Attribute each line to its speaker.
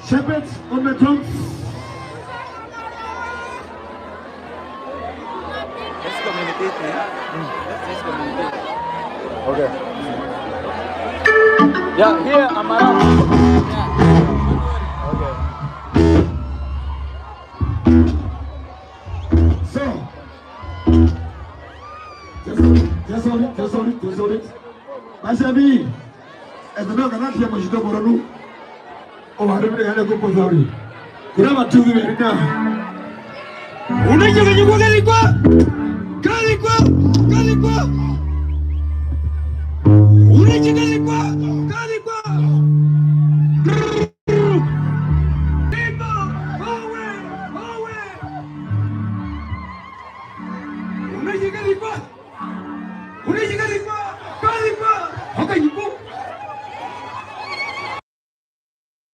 Speaker 1: Shepherds on the drums.
Speaker 2: Let's communicate, man. Let's communicate.
Speaker 3: Okay. Yeah, here I'm around. Okay.
Speaker 1: So, just hold it. Masabi, as the dog cannot hear much to Boronu. Oh, I don't know how to go for sorry. Grab a two right now. Una llega yo Calicua. Una llega Calicua. Una llega Calicua.